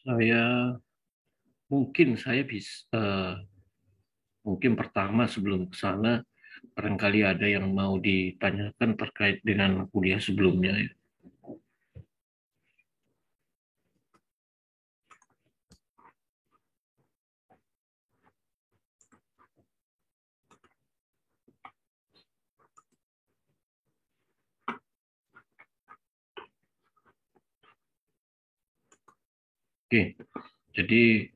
Saya bisa mungkin pertama sebelum ke sana barangkali ada yang mau ditanyakan terkait dengan kuliah sebelumnya ya. Oke, jadi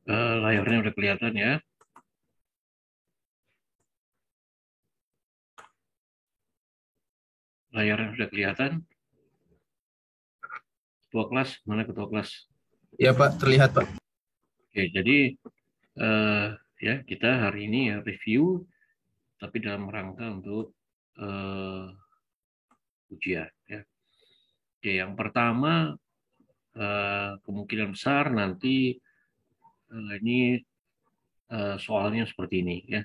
layarnya udah kelihatan ya. Layarnya sudah kelihatan. Ketua kelas, mana ketua kelas? Ya Pak, terlihat Pak. Oke, jadi eh, ya kita hari ini ya review, tapi dalam rangka untuk eh, ujian. Ya. Oke, yang pertama kemungkinan besar nanti ini soalnya seperti ini ya.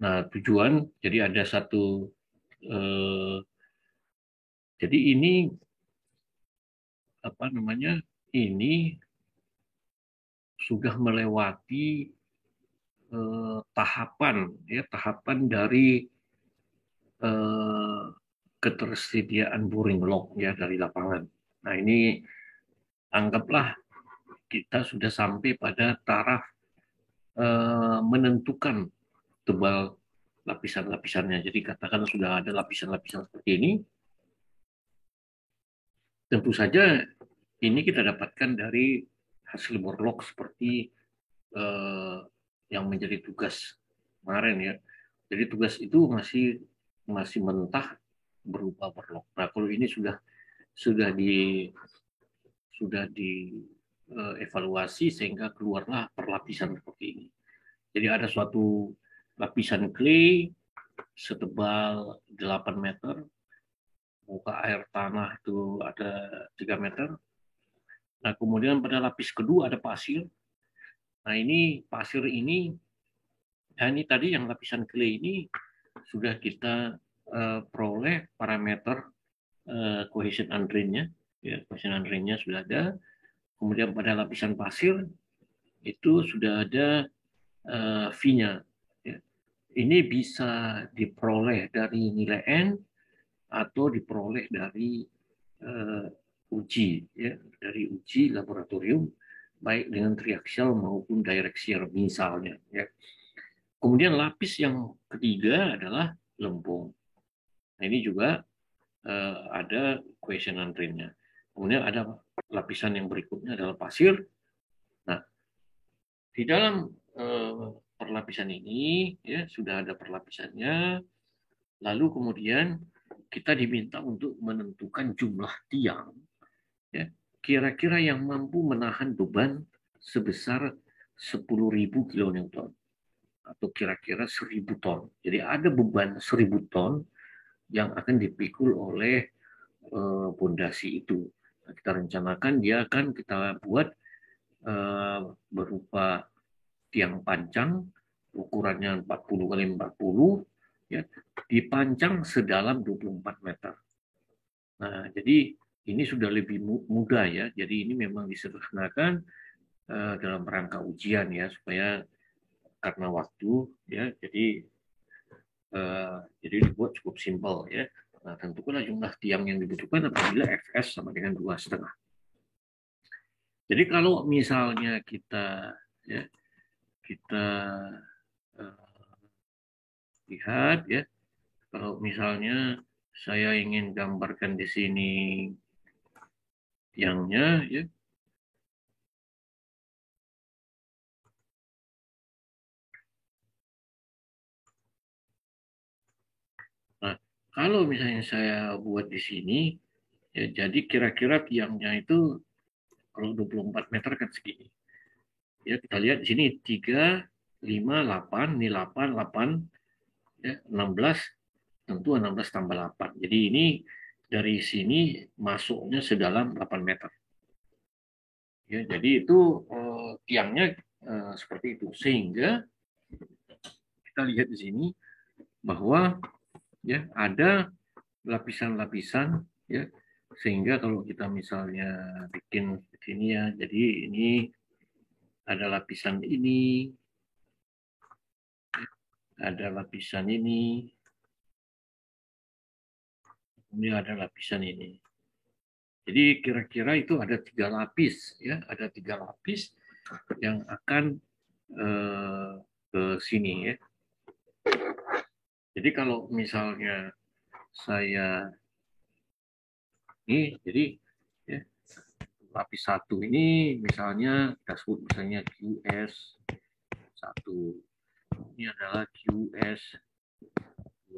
Nah tujuan jadi ada satu eh, jadi ini apa namanya ini sudah melewati tahapan dari eh, ketersediaan boring log ya dari lapangan. Nah ini anggaplah kita sudah sampai pada taraf menentukan tebal lapisan-lapisannya. Jadi katakan sudah ada lapisan-lapisan seperti ini, tentu saja ini kita dapatkan dari hasil borlog seperti eh, yang menjadi tugas kemarin ya. Jadi tugas itu masih masih mentah berupa borlog. Nah kalau ini sudah di evaluasi sehingga keluarlah perlapisan seperti ini. Jadi ada suatu lapisan clay setebal 8 meter, muka air tanah itu ada 3 meter. Nah, kemudian pada lapis kedua ada pasir. Nah, ini pasir ini, nah ini tadi yang lapisan clay ini sudah kita peroleh parameter cohesion and drain-nya. Ya, cohesion and drain-nya sudah ada. Kemudian pada lapisan pasir itu sudah ada V-nya. Ya. Ini bisa diperoleh dari nilai N atau diperoleh dari uji, ya, dari uji laboratorium, baik dengan triaxial maupun direksial misalnya. Ya. Kemudian lapis yang ketiga adalah lempung. Nah, ini juga ada question and drain-nya. Kemudian ada lapisan yang berikutnya adalah pasir. Nah, di dalam perlapisan ini ya sudah ada perlapisannya. Lalu kemudian kita diminta untuk menentukan jumlah tiang ya, kira-kira yang mampu menahan beban sebesar 10.000 kilonewton atau kira-kira 1.000 ton. Jadi ada beban 1.000 ton yang akan dipikul oleh pondasi itu. Nah, kita rencanakan dia akan kita buat berupa tiang pancang ukurannya 40 kali 40 ya, dipancang sedalam 24 meter. Nah, jadi ini sudah lebih mudah ya. Jadi ini memang disederhanakan dalam rangka ujian ya supaya karena waktu ya jadi dibuat cukup simpel ya. Nah, tentukanlah jumlah tiang yang dibutuhkan apabila Fs sama dengan 2,5. Jadi kalau misalnya ya kita uh, lihat ya, kalau misalnya saya ingin gambarkan di sini tiangnya ya. Nah, kalau misalnya saya buat di sini ya jadi kira-kira tiangnya itu kalau 24 meter kan segini. Ya, kita lihat di sini 3, 5, 8, ini 8, 8, ya, 16, tentu 16 tambah 8. Jadi ini dari sini masuknya sedalam 8 meter. Ya, jadi itu tiangnya seperti itu. Sehingga kita lihat di sini bahwa ya ada lapisan-lapisan ya sehingga kalau kita misalnya bikin begini ya, jadi ini ada lapisan ini, ada lapisan ini ada lapisan ini. Jadi kira-kira itu ada 3 lapis, ya, ada 3 lapis yang akan ke sini, ya. Jadi kalau misalnya saya ini, jadi ya, lapis 1 ini misalnya kita sebut misalnya QS1, ini adalah QS2,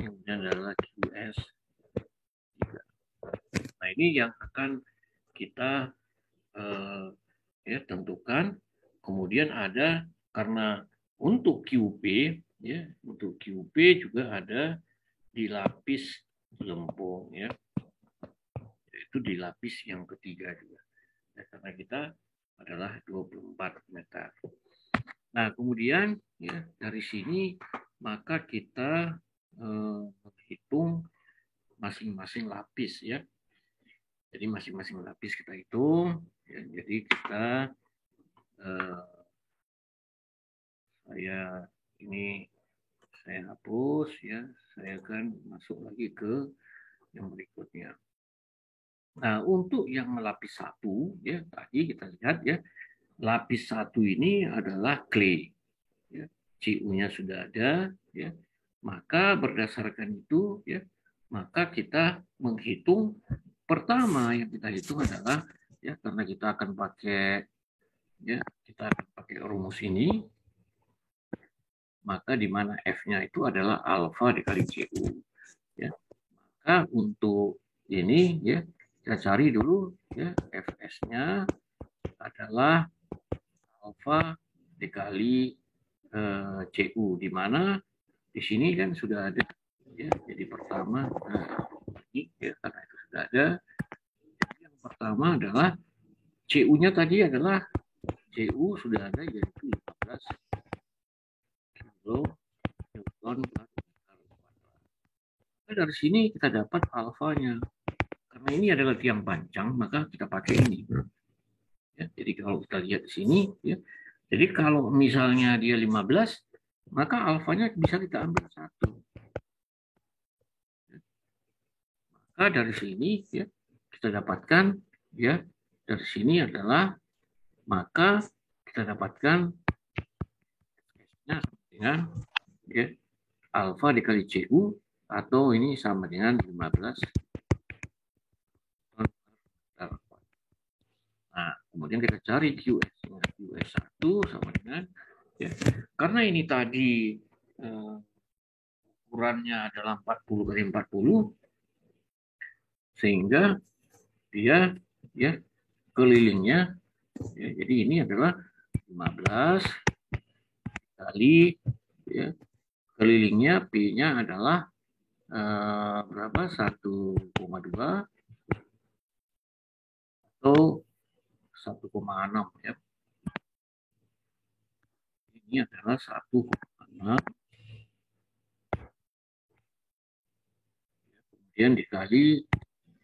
kemudian adalah QS3. Nah, ini yang akan kita ya tentukan. Kemudian ada, karena untuk QP ya, untuk QP juga ada di lapis lempung ya, yaitu di lapis yang ketiga juga ya, karena kita adalah 24 meter. Nah, kemudian ya dari sini maka kita menghitung masing-masing lapis ya. Jadi masing-masing lapis kita hitung ya, jadi kita saya hapus ya, saya akan masuk lagi ke yang berikutnya. Nah, untuk yang lapis 1 ya, tadi kita lihat ya, lapis 1 ini adalah clay ya, CU-nya sudah ada ya, maka berdasarkan itu ya, maka kita menghitung. Pertama yang kita hitung adalah ya, karena kita akan pakai ya, kita akan pakai rumus ini, maka di mana F-nya itu adalah alfa dikali CU ya. Maka untuk ini ya, kita cari dulu ya, Fs-nya adalah alfa dikali CU, di mana di sini kan sudah ada ya. Jadi pertama ini ya, karena itu sudah ada. Jadi yang pertama adalah CU-nya tadi adalah CU sudah ada, yaitu 15 kilo Newton per meter kuadrat. Nah, dari sini kita dapat alfanya. Karena ini adalah tiang panjang, maka kita pakai ini. Ya, jadi kalau kita lihat di sini, ya, jadi kalau misalnya dia 15, maka alfanya bisa kita ambil 1. Maka dari sini ya, kita dapatkan ya, dari sini adalah, maka kita dapatkan dengan ya, alfa dikali CU, atau ini sama dengan 15. Nah, kemudian kita cari QS-nya. QS1 sama dengan ya, karena ini tadi ukurannya adalah 40 kali 40, sehingga dia ya kelilingnya ya, jadi ini adalah 15 kali ya, kelilingnya P-nya adalah berapa? 1,2 atau 1,6 ya. Ini adalah 1,6. Kemudian dikali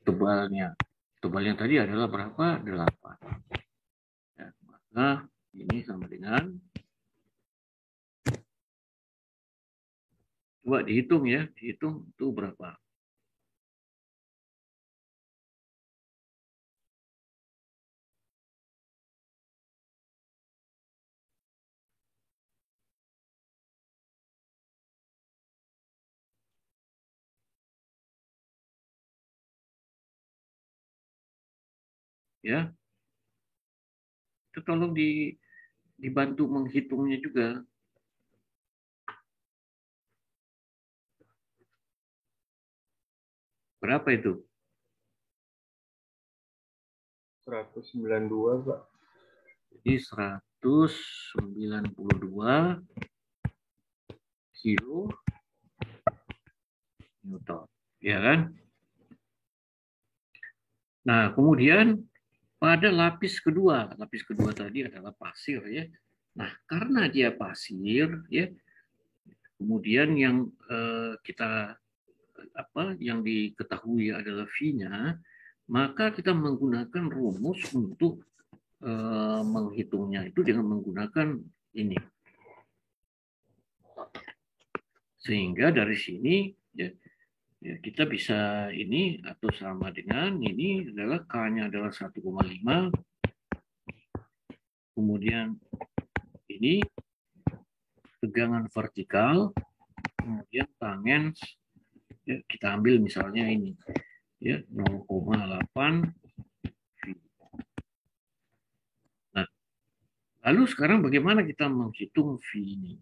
tebalnya. Tebalnya tadi adalah berapa? 8. Ya, maka ini sama dengan, coba dihitung ya, dihitung itu berapa? Ya, itu tolong dibantu menghitungnya juga. Berapa itu? 192, Pak. Jadi 192 kilo Newton, ya kan? Nah, kemudian pada lapis kedua tadi adalah pasir ya. Nah, karena dia pasir ya, kemudian yang kita apa yang diketahui adalah V-nya, maka kita menggunakan rumus untuk menghitungnya itu dengan menggunakan ini. Sehingga dari sini ya, kita bisa ini atau sama dengan ini adalah K-nya adalah 1,5. Kemudian ini tegangan vertikal, kemudian tangens ya, kita ambil misalnya ini ya 0,8 V. Nah, lalu sekarang bagaimana kita menghitung V ini?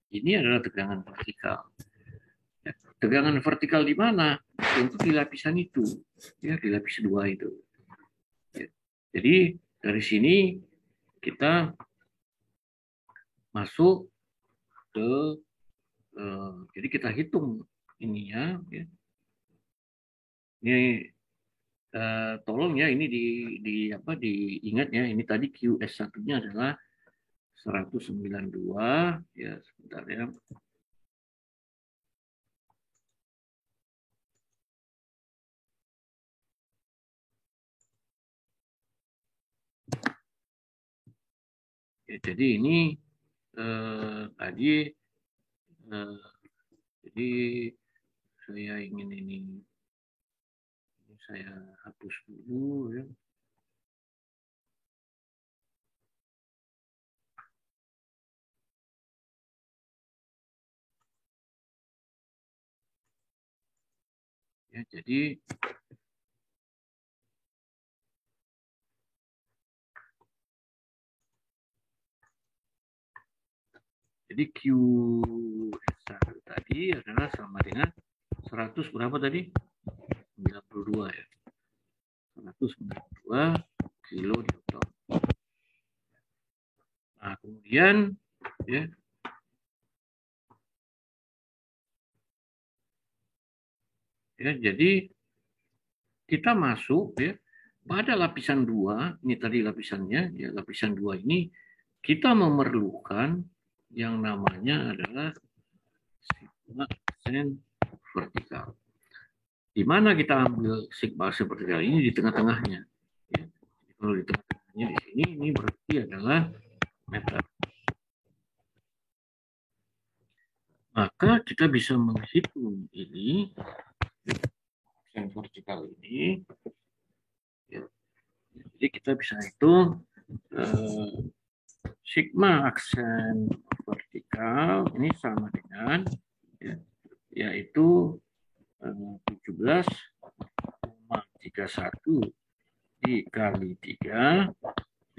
Ini adalah tegangan vertikal. Ya, tegangan vertikal di mana? Untuk di lapisan itu, ya di lapis 2 itu. Ya. Jadi dari sini kita masuk ke jadi kita hitung ini ya. Ini tolong ya ini diingat ya, ini tadi QS1-nya adalah 192 ya, sebentar ya. Ya, jadi ini tadi jadi saya ingin ini saya hapus dulu ya. Ya, jadi QS1 tadi adalah sama dengan 100 berapa tadi? 92 ya. 192 kilonewton. Nah, kemudian ya jadi kita masuk ya pada lapisan 2, ini tadi lapisannya ya, lapisan 2 ini kita memerlukan yang namanya adalah sigma aksen vertikal. Di mana kita ambil sigma aksen vertikal ini? Di tengah-tengahnya. Ya. Kalau di tengah-tengahnya di sini, ini berarti adalah meter. Maka kita bisa menghitung ini, aksen vertikal ini. Ya. Jadi kita bisa hitung sigma aksen vertikal ini sama dengan ya, yaitu 17,31 dikali 3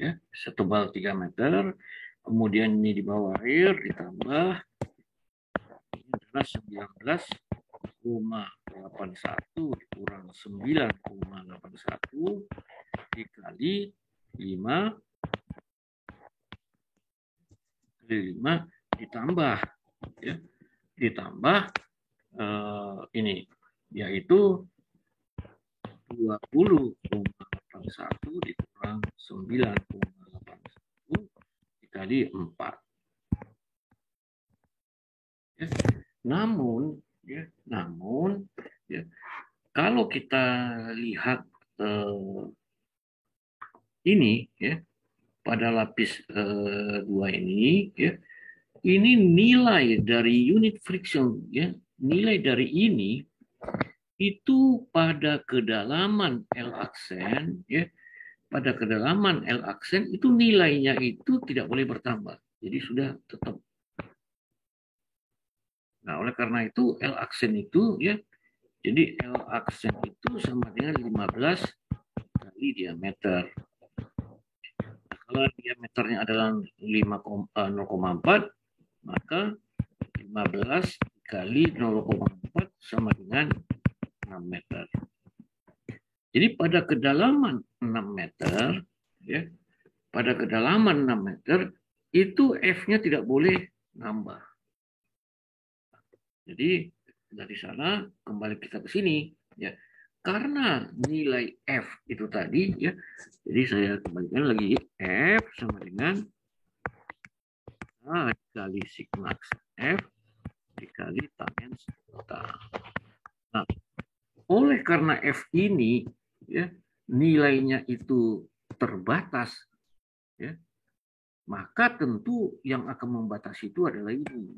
ya, setebal 3 meter. Kemudian ini di bawah air ditambah ini adalah 19,81 dikurang 9,81 dikali 5 ditambah ya, ditambah ini yaitu 20,81 dikurang 9,81 dikali 4. Ya. Namun ya, kalau kita lihat ini ya pada lapis 2 ini ya, ini nilai dari unit friction ya, nilai dari ini itu pada kedalaman L aksen ya, pada kedalaman L aksen itu nilainya itu tidak boleh bertambah, jadi sudah tetap. Nah, oleh karena itu L aksen itu ya, jadi L aksen itu sama dengan 15 kali diameter. Nah, kalau diameternya adalah 0,4, maka 15 kali 0,4 sama dengan 6 meter. Jadi pada kedalaman 6 meter, ya, pada kedalaman 6 meter, itu F-nya tidak boleh nambah. Jadi dari sana kembali kita ke sini, ya. Karena nilai F itu tadi, ya. Jadi saya kembalikan lagi, F sama dengan A dikali sigma F dikali tangens delta. Nah, oleh karena F ini ya nilainya itu terbatas, ya, maka tentu yang akan membatasi itu adalah ini.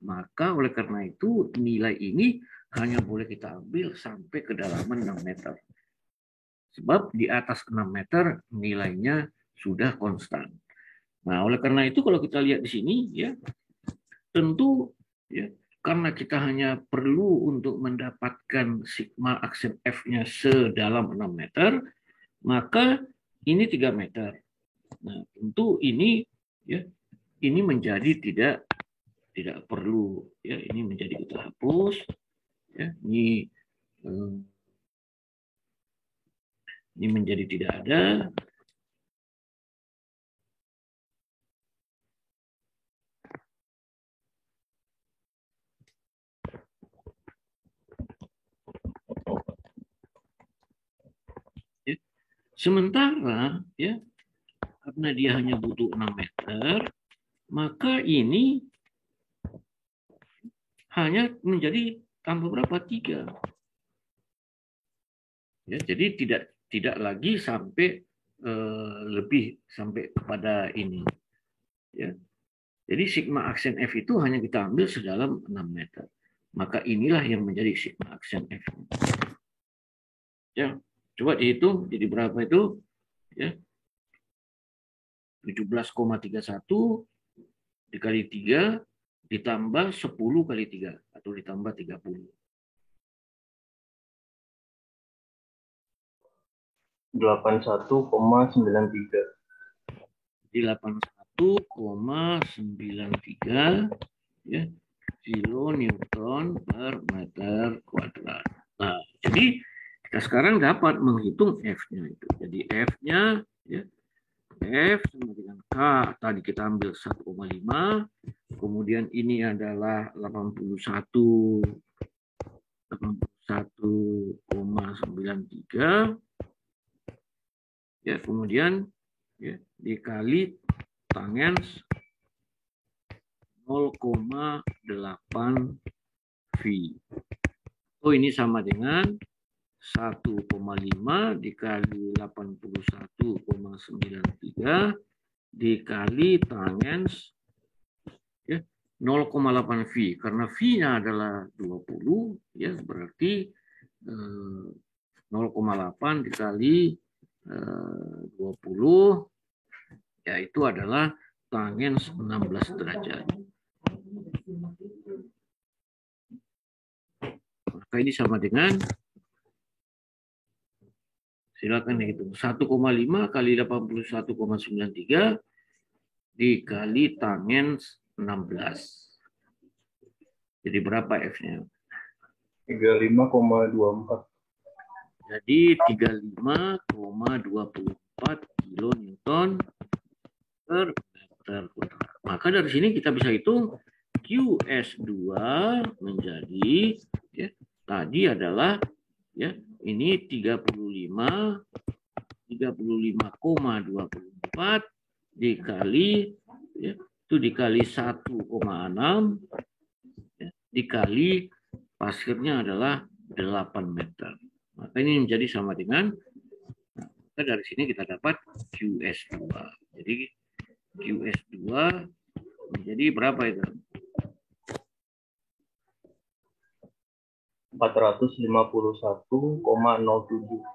Maka oleh karena itu nilai ini hanya boleh kita ambil sampai kedalaman 6 meter. Sebab di atas 6 meter nilainya sudah konstan. Nah, oleh karena itu kalau kita lihat di sini ya, tentu ya karena kita hanya perlu untuk mendapatkan sigma aksen F-nya sedalam 6 meter, maka ini 3 meter. Nah, tentu ini ya ini menjadi tidak perlu ya, ini menjadi kita hapus ya, ini menjadi tidak ada. Ya. Sementara ya karena dia hanya butuh 6 meter, maka ini hanya menjadi tambah berapa? 3. Ya, jadi tidak lagi sampai lebih sampai kepada ini. Ya. Jadi sigma aksen F itu hanya kita ambil sedalam 6 meter. Maka inilah yang menjadi sigma aksen F. Ya, coba dihitung jadi berapa itu? Ya. 17,31 dikali 3 ditambah 10 kali 3 atau ditambah 30. 81,93. Di 81,93 ya kilonewton per meter kuadrat. Nah, jadi kita sekarang dapat menghitung F-nya itu. Jadi F-nya ya, F sama dengan K tadi kita ambil 1,5, kemudian ini adalah 81,93 ya, kemudian ya, dikali tangens 0,8 V. Oh, ini sama dengan 1,5 dikali 81,93 dikali tangens ya 0,8 V. Karena V-nya adalah 20 ya, berarti 0,8 dikali 20 yaitu adalah tangens 16 derajat. Maka ini sama dengan, silakan hitung, 1,5 kali 81,93 dikali tangens 16. Jadi berapa F-nya? 35,24. Jadi 35,24 kilonewton per meter kuadrat. Maka dari sini kita bisa hitung QS2 menjadi ya, tadi adalah ya ini 35,24 dikali ya, itu dikali 1,6 ya, dikali pasirnya adalah 8 meter. Maka ini menjadi sama dengan, maka dari sini kita dapat QS2. Jadi QS2 menjadi berapa itu? 451,07.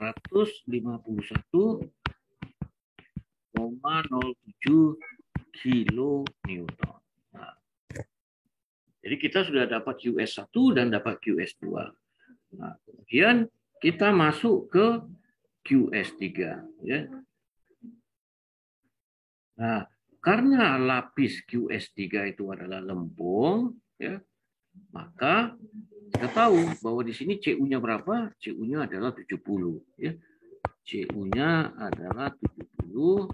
451,07 kilonewton. Nah, jadi kita sudah dapat QS1 dan dapat QS2. Nah, kemudian kita masuk ke QS3 ya. Nah, karena lapis QS3 itu adalah lempung ya, maka kita tahu bahwa di sini CU-nya berapa? CU-nya adalah 70 ya. CU-nya adalah 70.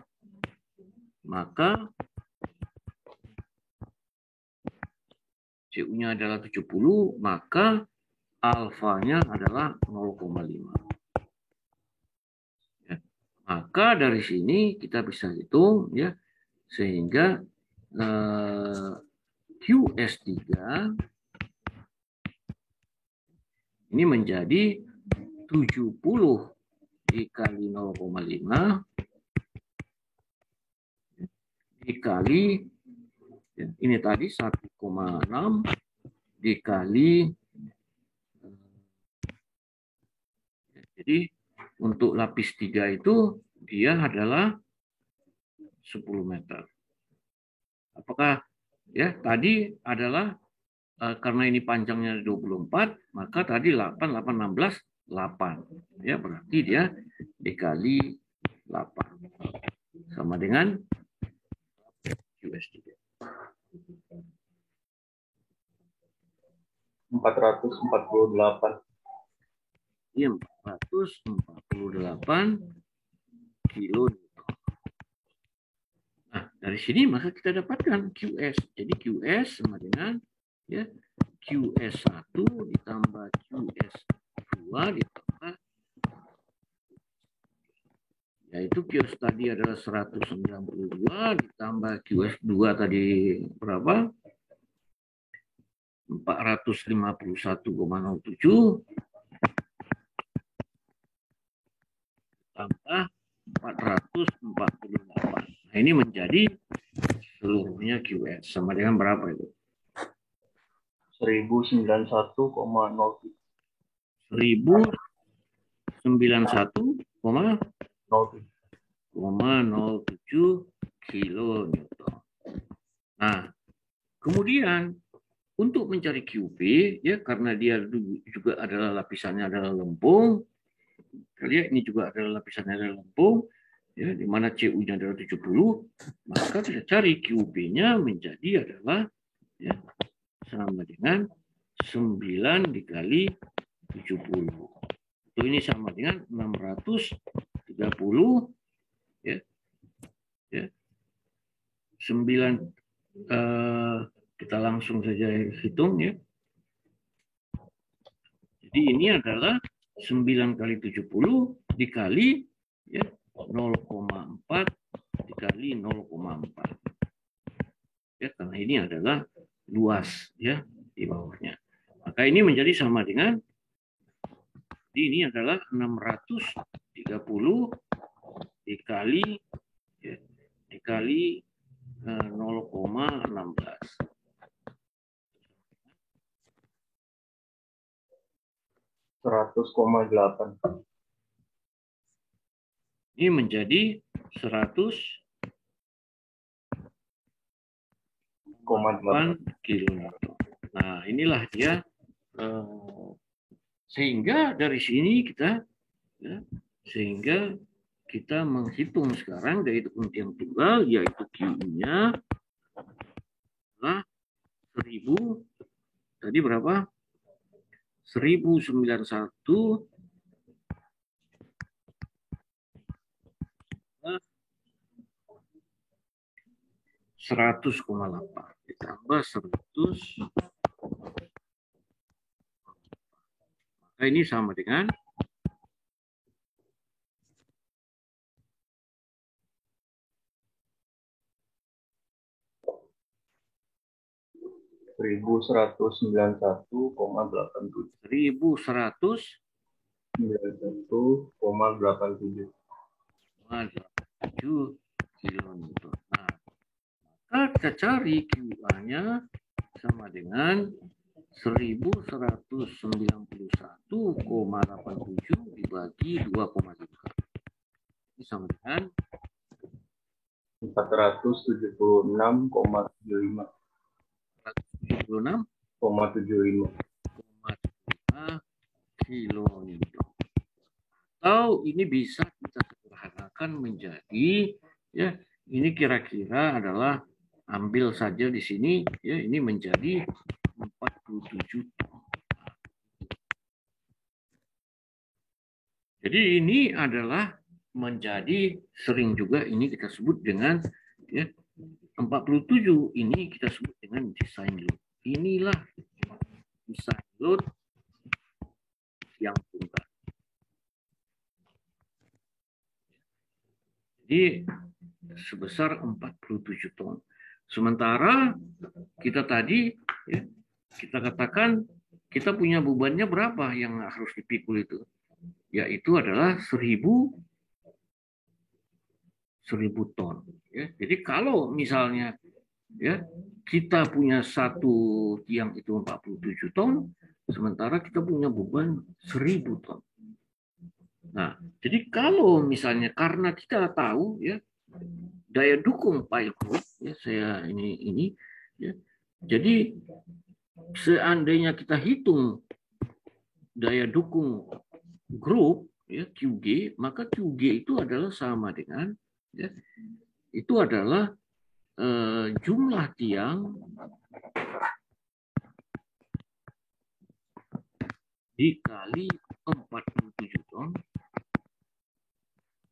Maka CU-nya adalah 70, maka alfanya adalah 0,5. Ya. Maka dari sini kita bisa hitung ya, sehingga QS3 Ini menjadi 70 dikali 0,5 dikali, ini tadi 1,6 dikali, jadi untuk lapis 3 itu dia adalah 10 meter. Apakah ya tadi adalah karena ini panjangnya 24, maka tadi 8, 8, 16, 8. Ya, berarti dia dikali 8. Sama dengan QS3. 448. Iya, 448 kilo. Nah, dari sini maka kita dapatkan QS. Jadi QS sama dengan ya QS1 ditambah QS2 ditambah, yaitu QS tadi adalah 192 ditambah QS2 tadi berapa? 451,07 tambah 448. Nah, ini menjadi seluruhnya QS sama dengan berapa itu? 1091,07. 1091,07 kilonewton. Nah, kemudian untuk mencari QP, ya karena dia juga adalah lapisannya adalah lempung, lihat ini juga adalah lapisannya adalah lempung, ya di mana CU-nya adalah 70, maka kita cari QP-nya menjadi adalah ya sama dengan 9 dikali 70. Itu ini sama dengan 630 ya. Ya. 9 kita langsung saja hitung ya. Jadi ini adalah 9 kali 70 dikali ya 0,4 dikali 0,4. Ya, karena ini adalah luas ya di bawahnya. Maka ini menjadi sama dengan, ini adalah 630 dikali ya, dikali 0,16. 100,8. Ini menjadi 100,8 kilometer. Nah, inilah dia. Sehingga dari sini kita, ya, sehingga kita menghitung sekarang dari keuntungan tunggal, yaitu Q-nya adalah 1000. Tadi berapa? 1091 100,8 ditambah 100, maka ini sama dengan 1191,87. 1191,87 kilonewton. Nah, maka kita cari QA-nya sama dengan 1191,87 dibagi 2,5. Ini sama dengan 476,75. 476,75 kilonewton. Atau ini bisa kita sederhanakan menjadi, ya ini kira-kira adalah, ambil saja di sini ya, ini menjadi 47 ton. Jadi ini adalah menjadi, sering juga ini kita sebut dengan ya 47, ini kita sebut dengan design load. Inilah design load yang tunggal. Jadi sebesar 47 ton. Sementara kita tadi ya, kita katakan kita punya bebannya berapa yang harus dipikul itu? Yaitu adalah 1000 ton. Ya. Jadi kalau misalnya ya kita punya satu tiang itu 47 ton, sementara kita punya beban 1000 ton. Nah, jadi kalau misalnya karena kita tahu ya daya dukung pile group ya saya ini ya. Jadi seandainya kita hitung daya dukung grup ya QG, maka QG itu adalah sama dengan ya, itu adalah jumlah tiang dikali 47 ton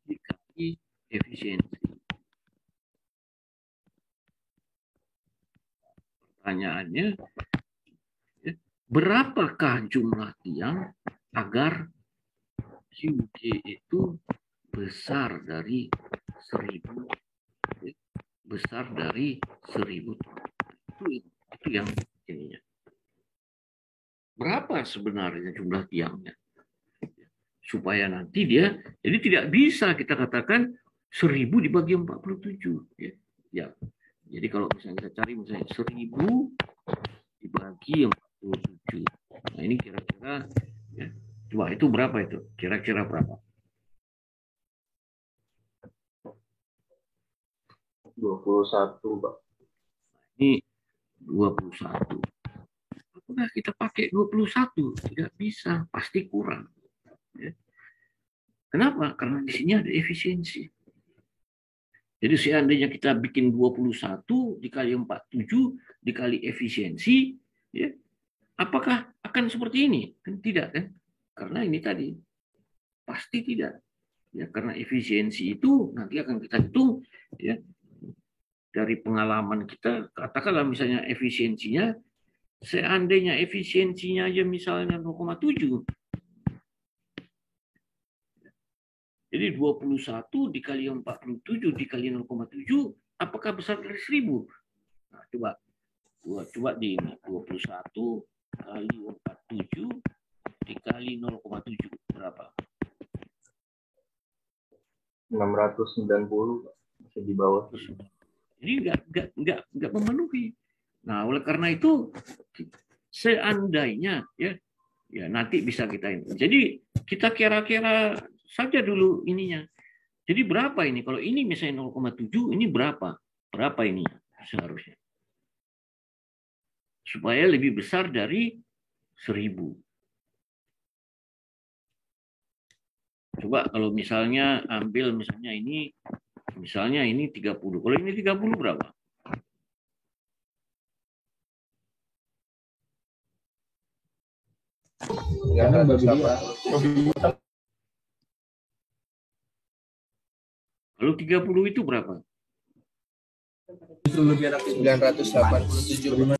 dikali efisiensi. Pertanyaannya, ya, berapakah jumlah tiang agar QG itu besar dari 1000, ya, besar dari 1000 ton. Itu yang ininya. Berapa sebenarnya jumlah tiangnya? Supaya nanti dia, jadi tidak bisa kita katakan 1000 dibagi 47. Ya. Jadi kalau misalnya kita cari misalnya 1000 dibagi 47. Nah ini kira-kira, ya, coba itu berapa itu? Kira-kira berapa? 21, Pak. Ini 21. Apakah kita pakai 21? Tidak bisa, pasti kurang. Ya. Kenapa? Karena di sini ada efisiensi. Jadi seandainya kita bikin 21 dikali 47 dikali efisiensi, ya, apakah akan seperti ini? Kan tidak kan? Karena ini tadi pasti tidak. Ya, karena efisiensi itu nanti akan kita hitung ya dari pengalaman kita. Katakanlah misalnya efisiensinya, seandainya efisiensinya aja misalnya 0,7. Jadi 21 dikali 47 dikali 0,7, apakah besar dari 1000? Nah, coba di ini. 21 kali 47 dikali 0,7 berapa? 690, masih di bawah. Ini nggak memenuhi. Nah, oleh karena itu seandainya ya nanti bisa kita ini. Jadi kita kira-kira saja dulu ininya. Jadi berapa ini? Kalau ini misalnya 0,7, ini berapa? Berapa ini seharusnya? Supaya lebih besar dari 1000. Coba kalau misalnya ambil misalnya ini 30. Kalau ini 30 berapa? Kalau 30 itu berapa? 987.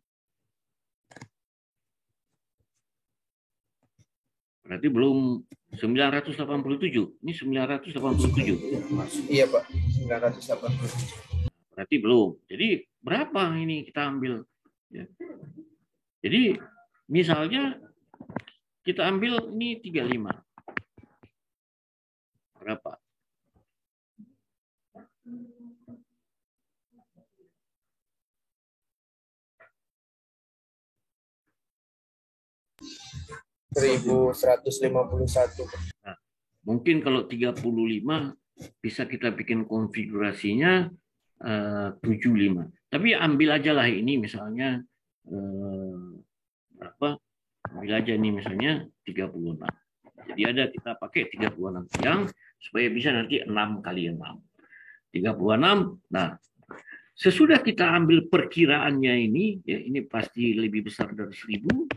Berarti belum 987. Ini 987. Iya, Pak. 987. Berarti belum. Jadi berapa ini kita ambil? Ya. Jadi misalnya kita ambil ini 35. Berapa? (1.151). Nah, mungkin kalau 35 bisa kita bikin konfigurasinya 75. Tapi ambil aja lah ini misalnya berapa? Ambil aja nih misalnya 36. Jadi ada kita pakai 36 tiang supaya bisa nanti 6 kali 6. 36. Nah, sesudah kita ambil perkiraannya ini, ya ini pasti lebih besar dari 1000.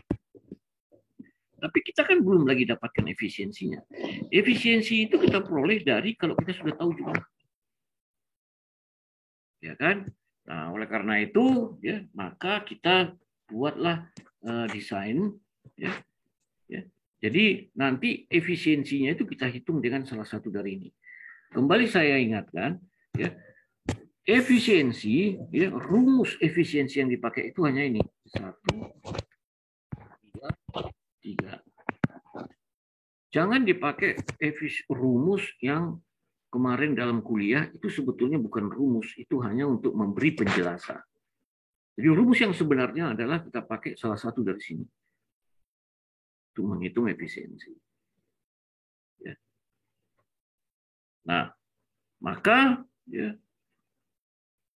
Tapi kita kan belum lagi dapatkan efisiensinya. Efisiensi itu kita peroleh dari kalau kita sudah tahu jumlah. Ya kan? Nah, oleh karena itu, ya maka kita buatlah desain. Ya. Jadi nanti efisiensinya itu kita hitung dengan salah satu dari ini. Kembali saya ingatkan, ya efisiensi, ya rumus efisiensi yang dipakai itu hanya ini 1, 2, 3. Jangan dipakai rumus yang kemarin dalam kuliah, itu sebetulnya bukan rumus, itu hanya untuk memberi penjelasan. Jadi rumus yang sebenarnya adalah kita pakai salah satu dari sini. Untuk menghitung efisiensi. Ya. Nah, maka ya,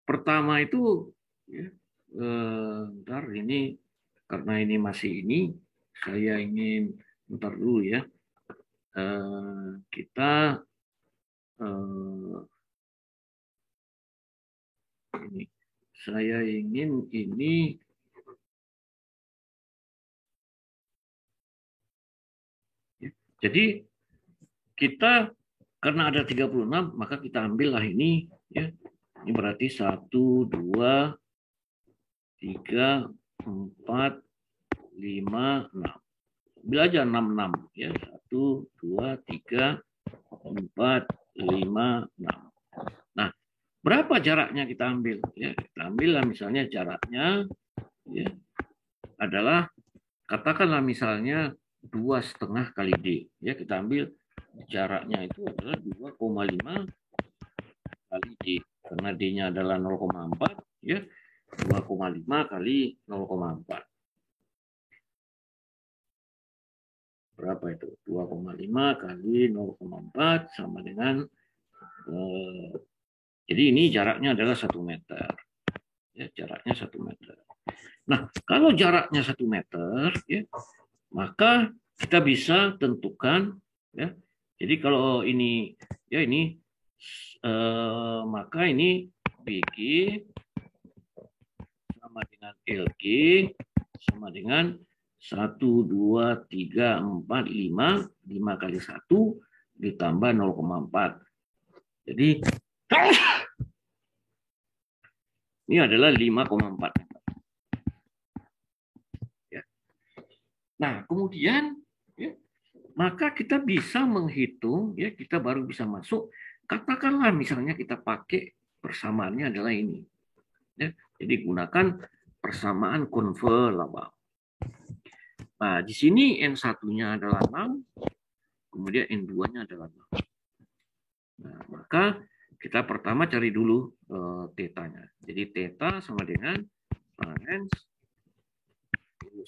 pertama itu, ya, bentar ini, karena ini masih ini, saya ingin, bentar dulu ya, kita ini, saya ingin ini ya. Jadi kita karena ada 36 maka kita ambillah ini ya. Ini berarti 1 2 3 4 5 6. Ambil aja 66 ya. 1 2 3 4 5 6. Nah, berapa jaraknya kita ambil? Ya, kita ambillah misalnya jaraknya ya, adalah katakanlah misalnya 2,5 kali D. Ya, kita ambil jaraknya itu adalah 2,5 kali D. Karena D-nya adalah 0,4 ya. 2,5 kali 0,4. Berapa itu? 2,5 kali 0,4 sama dengan jadi ini jaraknya adalah 1 meter. Ya, jaraknya 1 meter. Nah, kalau jaraknya 1 meter, ya, maka kita bisa tentukan, ya. Jadi kalau ini, ya ini, maka ini BG sama dengan LG sama dengan 1, 2, 3, 4, 5, 5 kali 1 ditambah 0,4. Jadi ini adalah 5,4 meter. Ya. Nah, kemudian ya, maka kita bisa menghitung, ya kita baru bisa masuk. Katakanlah misalnya kita pakai persamaannya adalah ini. Ya. Jadi gunakan persamaan konver Laval. Nah, di sini N1-nya adalah 6, kemudian N2-nya adalah 6. Nah, maka kita pertama cari dulu tetanya. Jadi teta sama dengan tangen 1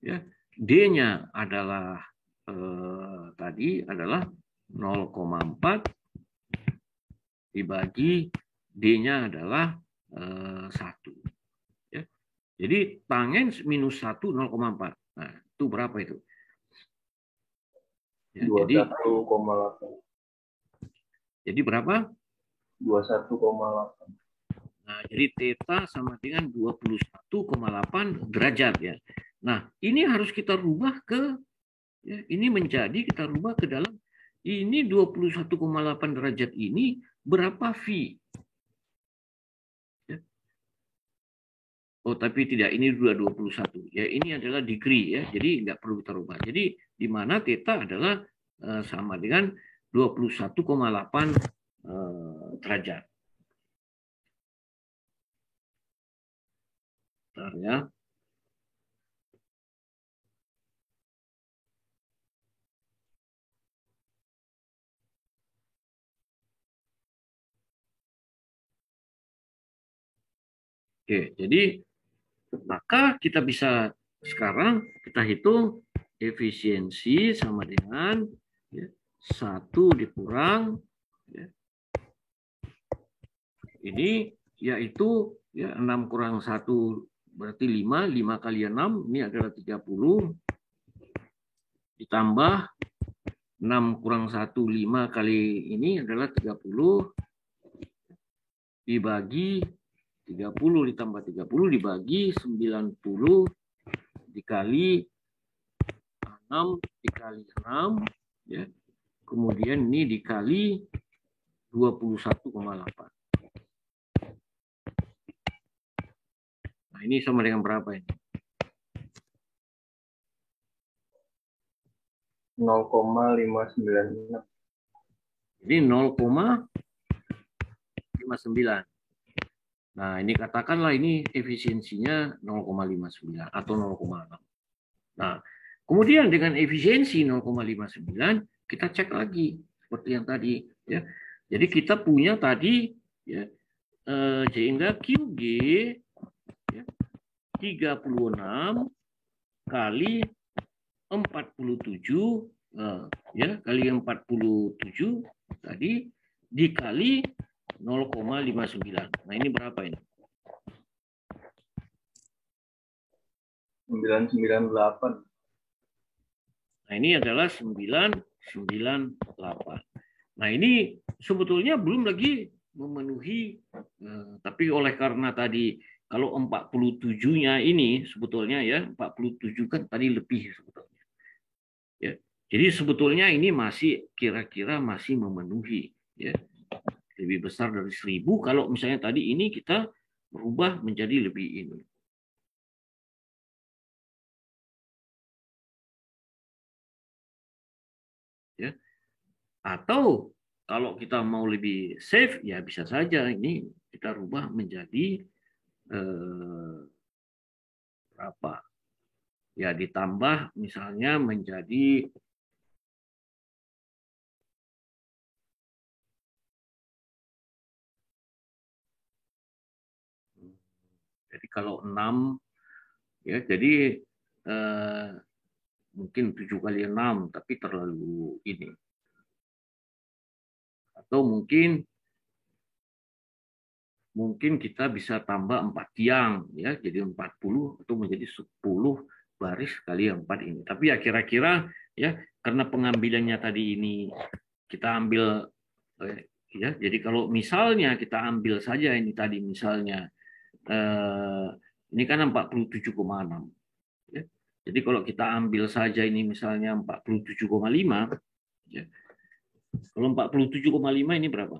ya. D-nya adalah tadi adalah 0,4 dibagi D-nya adalah 1. Ya. Jadi tangen minus 1 0,4. Nah, itu berapa itu? Ya, 21,8. Jadi berapa? 21,8. Nah, jadi theta sama dengan 21,8 derajat ya. Nah, ini harus kita rubah ke ya, ini menjadi kita rubah ke dalam ini 21,8 derajat ini berapa V? Ya. Oh, tapi tidak, ini 21. Ya, ini adalah degree ya. Jadi nggak perlu kita rubah. Jadi di mana theta adalah sama dengan 21,8 derajat. Bentar ya. Oke, jadi maka kita bisa sekarang kita hitung efisiensi sama dengan ya, 1 dikurang ya, ini yaitu ya 6 kurang 1 berarti 5, 5 kali 6 ini adalah 30 ditambah 6 kurang 1 5 kali ini adalah 30 dibagi 30 ditambah 30 dibagi 90 dikali 6 dikali 6 ya. Kemudian ini dikali 21,8. Nah, ini sama dengan berapa ini? 0,596. Ini 0,59. Nah, ini katakanlah ini efisiensinya 0,59 atau 0,6. Nah, Kemudian dengan efisiensi 0,59 kita cek lagi seperti yang tadi ya. Jadi kita punya tadi ya sehingga QG ya, 36 kali 47 ya kali 47 tadi dikali 0,59. Nah, ini berapa ini? 998. Nah, ini adalah 998. Nah, ini sebetulnya belum lagi memenuhi, tapi oleh karena tadi kalau 47-nya ini sebetulnya ya 47 kan tadi lebih sebetulnya. Ya. Jadi sebetulnya ini masih kira-kira masih memenuhi ya. Lebih besar dari 1000 kalau misalnya tadi ini kita berubah menjadi lebih ini. Ya. Atau kalau kita mau lebih safe ya bisa saja ini kita rubah menjadi berapa? Ya ditambah misalnya menjadi jadi kalau 6 ya jadi mungkin 7 kali 6 tapi terlalu ini. Atau mungkin kita bisa tambah 4 tiang ya jadi 40 atau menjadi 10 baris kali 4 ini. Tapi ya kira-kira ya karena pengambilannya tadi ini kita ambil ya jadi kalau misalnya kita ambil saja ini tadi misalnya ini kan 47,6 ya. Jadi kalau kita ambil saja ini misalnya 47,5 ya. Kalau 47,5 ini berapa?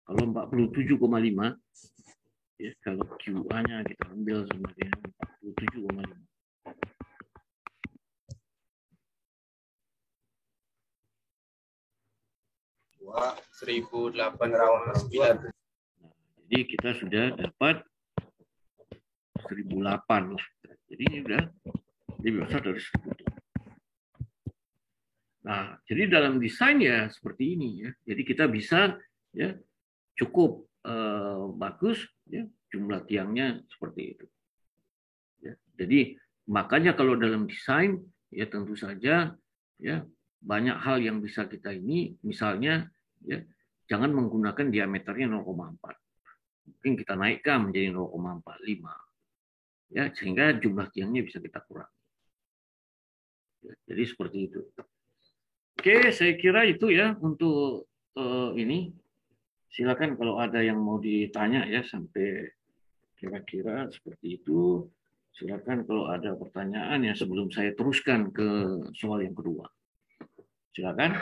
Kalau 47,5 ya kalau QA-nya kita ambil sebagai 47,5. Wah, 1809. Jadi kita sudah dapat 1008 lah. Jadi ini sudah lebih besar dari 1000. Nah, jadi dalam desain ya seperti ini ya. Jadi kita bisa ya cukup bagus ya jumlah tiangnya seperti itu. Ya, jadi makanya kalau dalam desain ya tentu saja ya banyak hal yang bisa kita ini misalnya ya jangan menggunakan diameternya 0,4. Mungkin kita naikkan menjadi 0,45. Ya, sehingga jumlah tiangnya bisa kita kurangi. Ya, jadi seperti itu. Oke, saya kira itu ya untuk ini. Silakan kalau ada yang mau ditanya ya sampai kira-kira seperti itu. Silakan kalau ada pertanyaan ya sebelum saya teruskan ke soal yang kedua. Silakan.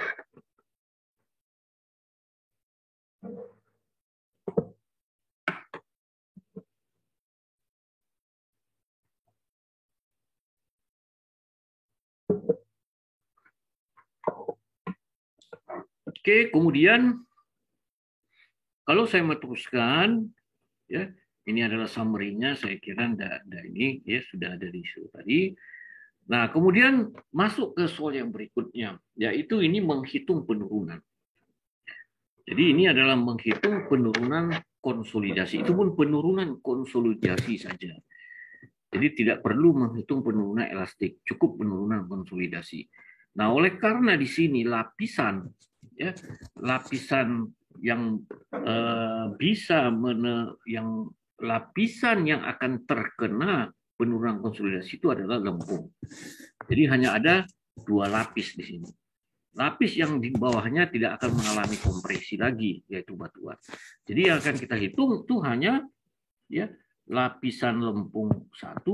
Oke, kemudian kalau saya meneruskan, ya ini adalah summary-nya. Saya kira ini ya sudah ada di situ tadi. Nah, kemudian masuk ke soal yang berikutnya, yaitu ini menghitung penurunan. Jadi ini adalah menghitung penurunan konsolidasi. Itu pun penurunan konsolidasi saja. Jadi tidak perlu menghitung penurunan elastik, cukup penurunan konsolidasi. Nah, oleh karena di sini lapisan, ya, lapisan yang lapisan yang akan terkena penurunan konsolidasi itu adalah lempung. Jadi hanya ada 2 lapis di sini. Lapis yang di bawahnya tidak akan mengalami kompresi lagi, yaitu batuan. Jadi yang akan kita hitung itu hanya ya lapisan lempung 1,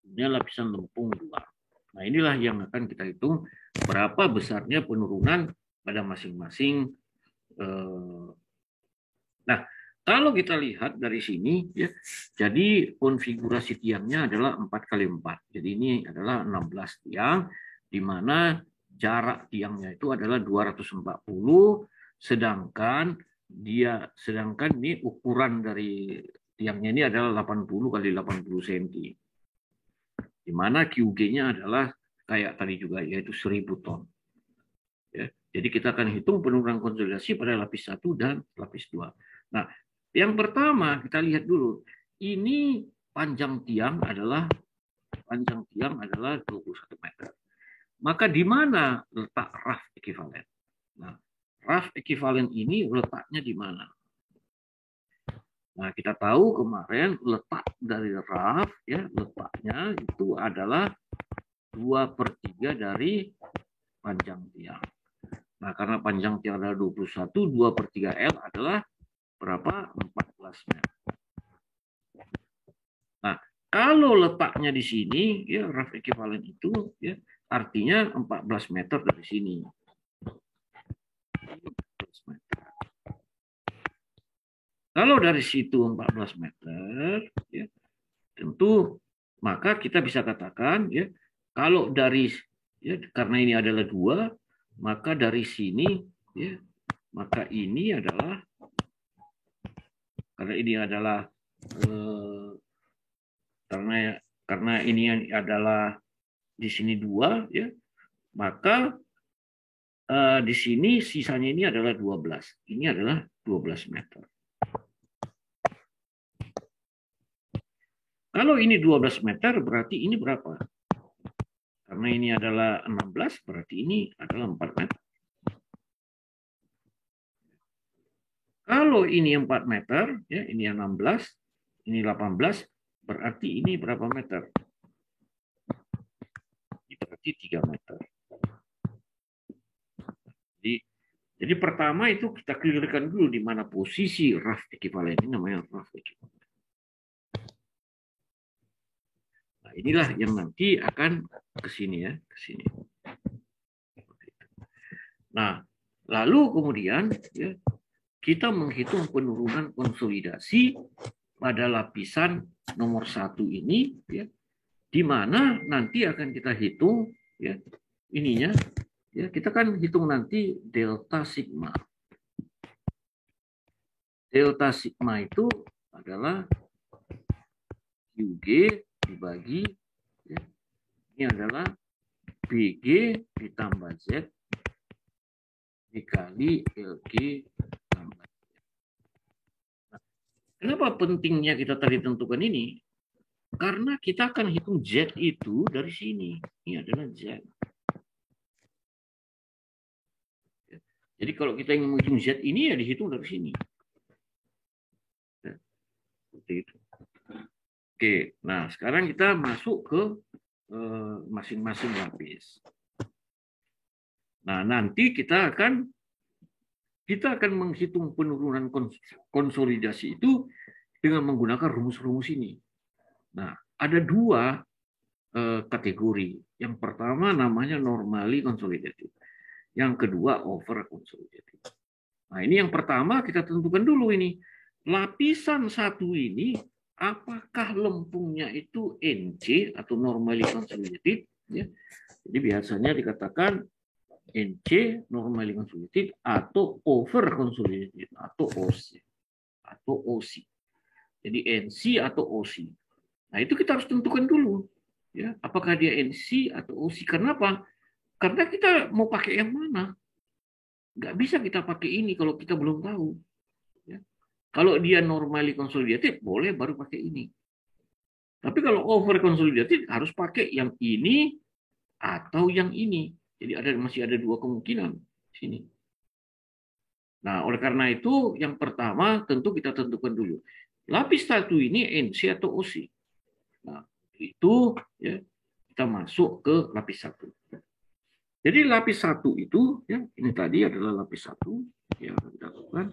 kemudian lapisan lempung 2. Nah, inilah yang akan kita hitung berapa besarnya penurunan pada masing-masing. Nah, kalau kita lihat dari sini, ya, jadi konfigurasi tiangnya adalah 4x4. Jadi ini adalah 16 tiang, di mana jarak tiangnya itu adalah 240, sedangkan sedangkan ini ukuran dari tiangnya ini adalah 80 kali 80 cm. Di mana QG-nya adalah kayak tadi juga, yaitu 1000 ton. Ya, jadi kita akan hitung penurunan konsolidasi pada lapis 1 dan lapis 2. Nah, yang pertama kita lihat dulu. Ini panjang tiang adalah 21 meter. Maka di mana letak rough ekivalen? Nah, rough ekivalen ini letaknya di mana? Nah, kita tahu kemarin letak dari rough, ya, letaknya itu adalah 2/3 dari panjang tiang. Nah, karena panjang tiang adalah 21, 2/3 L adalah berapa? 14 meter. Nah, kalau letaknya di sini, ya, rough ekivalen itu, ya, artinya 14 meter dari sini. 14 meter. Kalau dari situ 14 meter, ya, tentu maka kita bisa katakan, ya, kalau dari, ya, karena ini adalah 2, maka dari sini, ya, maka ini adalah, karena ini adalah karena ini adalah di sini 2, ya, maka di sini sisanya ini adalah 12. Ini adalah 12 meter. Kalau ini 12 meter, berarti ini berapa? Karena ini adalah 16, berarti ini adalah 4 meter. Kalau ini 4 meter, ya, ini 16, ini 18, berarti ini berapa meter? Ini berarti 3 meter. Jadi pertama itu kita clearkan dulu di mana posisi rough ekivalen. Ini namanya rough ekivalen. Nah, inilah yang nanti akan ke sini, ya, ke sini. Nah, lalu kemudian, ya, kita menghitung penurunan konsolidasi pada lapisan nomor 1 ini, ya, di mana nanti akan kita hitung, ya, ininya, ya, kita kan hitung nanti delta sigma. Delta sigma itu adalah QG dibagi, ya, ini adalah BG ditambah Z dikali LG tambah Z. Nah, kenapa pentingnya kita tadi tentukan ini? Karena kita akan hitung Z itu dari sini. Ini adalah Z. Jadi kalau kita ingin menghitung Z ini, ya dihitung dari sini. Seperti itu. Oke, nah sekarang kita masuk ke masing-masing lapis. Nah, nanti kita akan menghitung penurunan konsolidasi itu dengan menggunakan rumus-rumus ini. Nah, ada 2 kategori. Yang pertama namanya normally consolidated. Yang kedua over consolidated. Nah, ini yang pertama kita tentukan dulu ini. Lapisan 1 ini apakah lempungnya itu NC atau normally consolidated, ya. Jadi biasanya dikatakan NC normally consolidated atau over consolidated atau OC. Jadi NC atau OC. Nah, itu kita harus tentukan dulu, ya, apakah dia NC atau OC. Kenapa? Karena kita mau pakai yang mana. Nggak bisa kita pakai ini kalau kita belum tahu. Ya. Kalau dia normally consolidated, boleh baru pakai ini. Tapi kalau over consolidated, harus pakai yang ini atau yang ini. Jadi masih ada 2 kemungkinan di sini. Nah, oleh karena itu, yang pertama tentu kita tentukan dulu. Lapis 1 ini NC atau OC. Nah, itu, ya, kita masuk ke lapis 1. Jadi lapis 1 itu, ya, ini tadi adalah lapis 1 yang kita lakukan.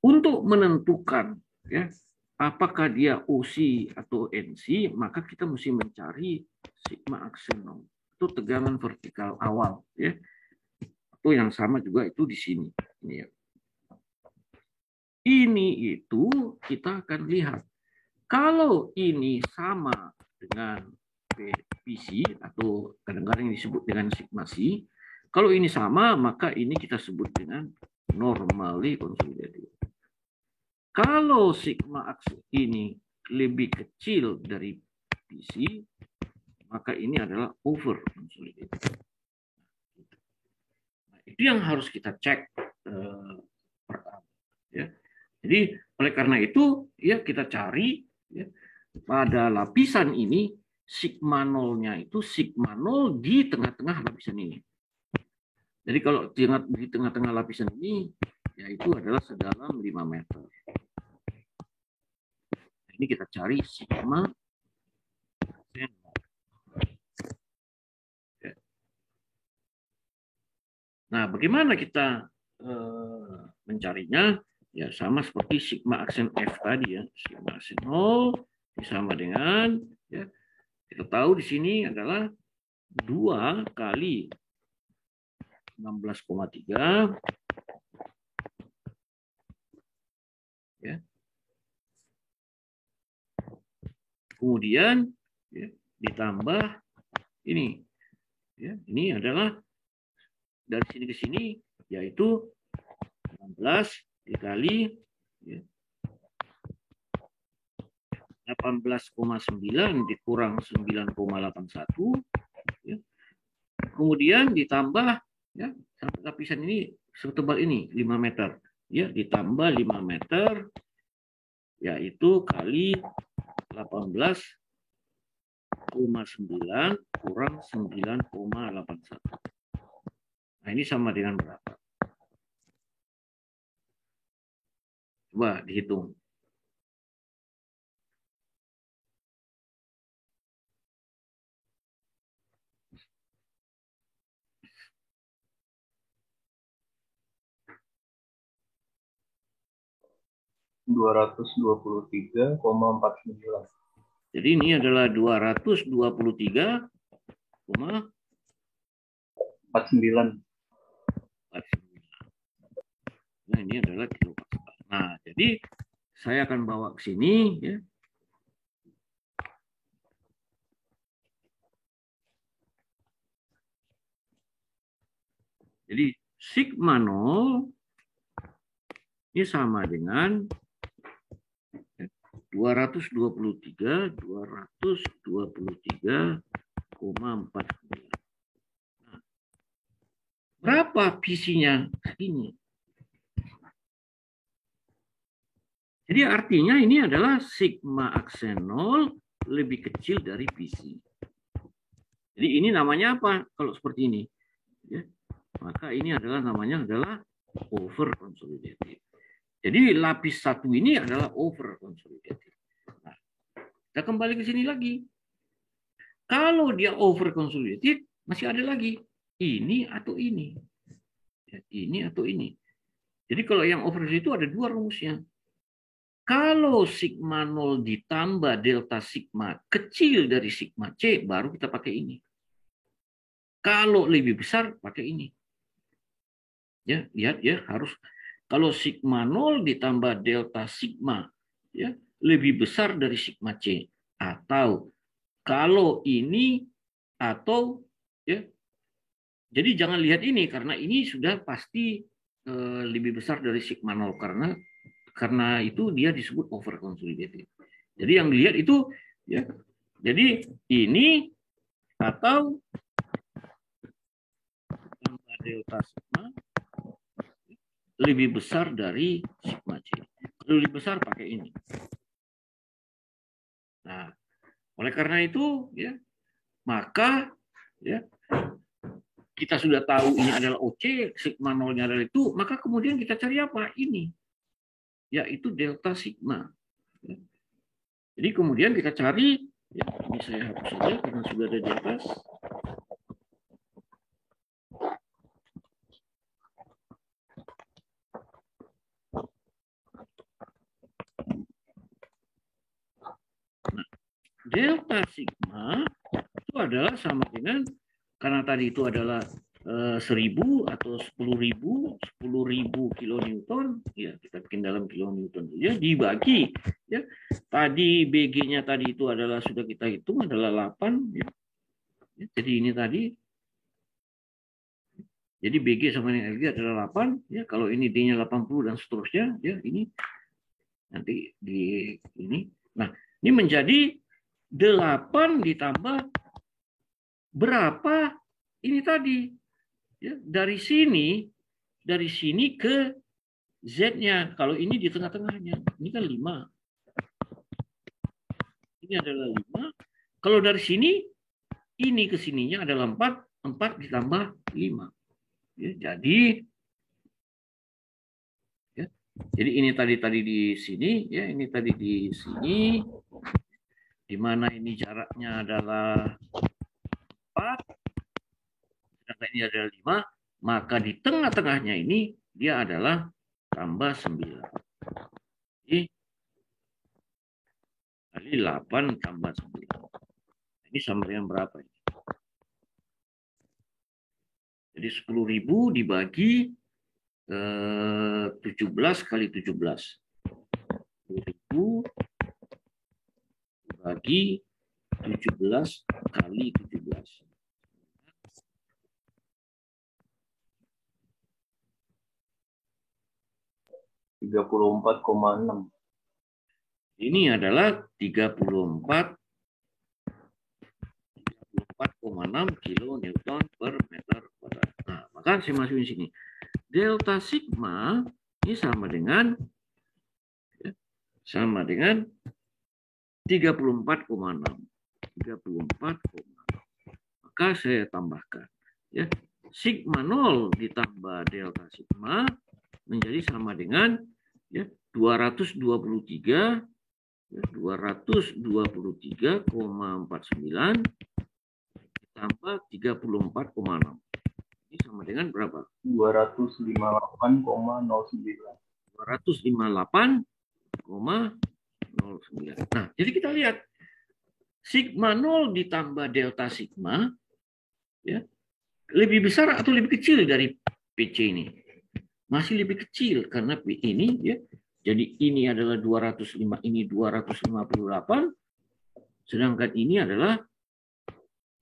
Untuk menentukan, ya, apakah dia OC atau NC, maka kita mesti mencari sigma aksionom. Itu tegangan vertikal awal, ya. Atau yang sama juga itu di sini. Ini, ya. Ini itu kita akan lihat. Kalau ini sama dengan PC atau kadang-kadang disebut dengan sigma C, Kalau ini sama, maka ini kita sebut dengan normally consolidated. Kalau sigma aks ini lebih kecil dari PC, maka ini adalah over consolidated. Nah, itu yang harus kita cek pertama. Ya. Jadi oleh karena itu ya kita cari ya, pada lapisan ini sigma nolnya itu sigma nol di tengah-tengah lapisan ini. Jadi kalau di tengah-tengah lapisan ini yaitu adalah sedalam 5 meter. Ini kita cari sigma. Nah, bagaimana kita mencarinya? Ya sama seperti sigma aksen F tadi ya. Sigma aksen 0 sama dengan ya kita tahu di sini adalah 2 kali 16,3 ya. Kemudian ya, ditambah ini ya, ini adalah dari sini ke sini yaitu 16 dikali ya, 18,9 dikurang 9,81 ya. Kemudian ditambah ya, lapisan ini setebal ini 5 meter ya, ditambah 5 meter yaitu kali 18,9 kurang 9,81. Nah, ini sama dengan berapa? Coba dihitung. $223,49. Jadi ini adalah 223,49. Nah, ini adalah kilopascal. Nah, jadi saya akan bawa ke sini ya. Jadi sigma 0 ini sama dengan 223,49. Nah, berapa PC-nya? Segini. Jadi artinya ini adalah sigma aksen 0 lebih kecil dari PC. Jadi ini namanya apa kalau seperti ini? Ya, maka ini adalah namanya adalah over consolidated. Jadi lapis satu ini adalah over consolidated. Nah, kita kembali ke sini lagi. Kalau dia over consolidated, masih ada lagi. Ini atau ini. Ya, ini atau ini. Jadi kalau yang over itu ada dua rumusnya. Kalau sigma 0 ditambah delta sigma kecil dari sigma C, baru kita pakai ini. Kalau lebih besar, pakai ini. Ya, lihat ya, harus kalau sigma 0 ditambah delta sigma ya, lebih besar dari sigma C. Atau kalau ini atau ya. Jadi jangan lihat ini karena ini sudah pasti lebih besar dari sigma 0 karena itu dia disebut over consolidated. Jadi yang dilihat itu ya. Jadi ini atau tambah delta sigma lebih besar dari sigma C. Kalau lebih besar pakai ini. Nah, oleh karena itu ya, maka ya kita sudah tahu ini adalah OC, sigma 0-nya adalah itu, maka kemudian kita cari apa? Ini. Yaitu delta sigma. Ya. Jadi kemudian kita cari, ya, ini saya hapus saja karena sudah ada di atas. Nah, delta sigma itu adalah sama dengan, karena tadi itu adalah 1000 atau 10.000 kilonewton, ya kita bikin dalam kilonewton saja, dibagi ya. Tadi BG-nya tadi itu adalah sudah kita hitung adalah 8 ya. Jadi ini tadi Jadi BG sama dengan LG adalah 8, ya. Kalau ini D-nya 80 dan seterusnya, ya ini nanti di ini. Nah, ini menjadi 8 ditambah berapa ini tadi? Ya, dari sini ke Z-nya. Kalau ini di tengah-tengahnya, ini kan 5. Ini adalah 5. Kalau dari sini, ini ke sininya adalah 4. 4 ditambah 5. Ya, jadi ini tadi di sini, ya ini tadi di sini, di mana ini jaraknya adalah 4, sedangkan ini adalah 5, maka di tengah-tengahnya ini dia adalah tambah 9. Jadi kali 8 tambah 9. Ini sama dengan berapa ini? Jadi 10.000 dibagi 17 kali 17. 10.000 dibagi 17 kali 17. $34,6. Ini adalah 34,6 kilonewton per meter kuadrat. Nah, maka saya masukin sini. Delta sigma ini sama dengan 34,6. 34,6. Maka saya tambahkan, ya. Sigma 0 ditambah delta sigma menjadi sama dengan, ya, 223,49 ditambah 34,6. Ini sama dengan berapa? 258,09. 258,09. Nah, jadi kita lihat sigma 0 ditambah delta sigma, ya, lebih besar atau lebih kecil dari PC ini? Masih lebih kecil karena ini, ya. Jadi ini adalah 205, ini 258, sedangkan ini adalah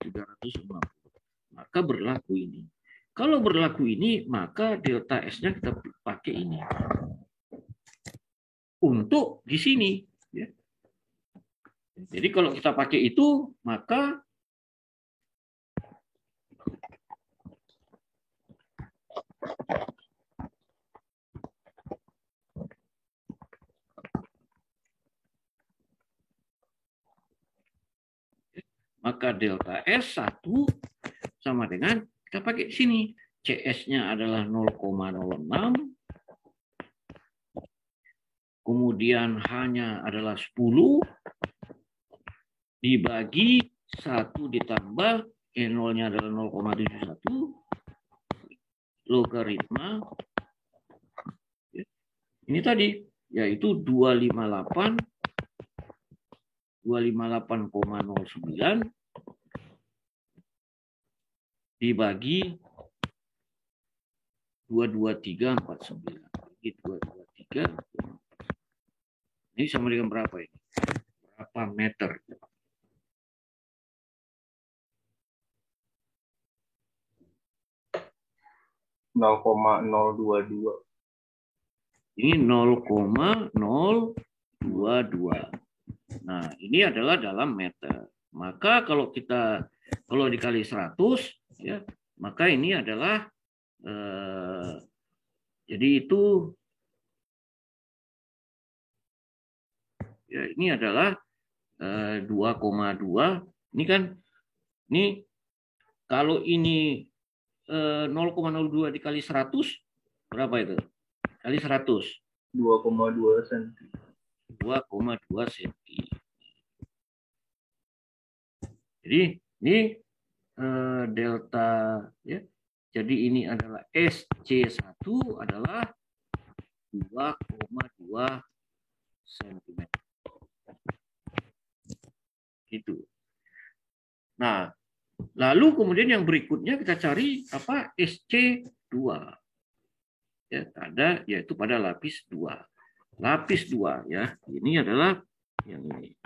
350. Maka berlaku ini. Kalau berlaku ini, maka delta S-nya kita pakai ini. Untuk di sini, ya. Jadi kalau kita pakai itu, maka delta S1 sama dengan kita pakai di sini. CS-nya adalah 0,06. Kemudian H-nya adalah 10 dibagi 1 ditambah E0-nya adalah 0,71 logaritma ini tadi, yaitu 258,09 dibagi 223,49. Jadi 223. Ini sama dengan berapa ini? Berapa meter? 0,022. Ini 0,022. Nah, ini adalah dalam meter. Maka kalau dikali 100, ya, maka ini adalah jadi itu, ya, ini adalah 2,2. Ini kan, ini kalau ini 0,02 dikali 100 berapa itu? Kali 100. 2,2 cm. 2,2 cm. Jadi ini delta, ya. Jadi ini adalah SC1 adalah 2,2 cm. Gitu. Nah, lalu kemudian yang berikutnya kita cari apa? SC2. Ya, ada yaitu pada lapis 2. Lapis 2, ya. Ini adalah yang ini.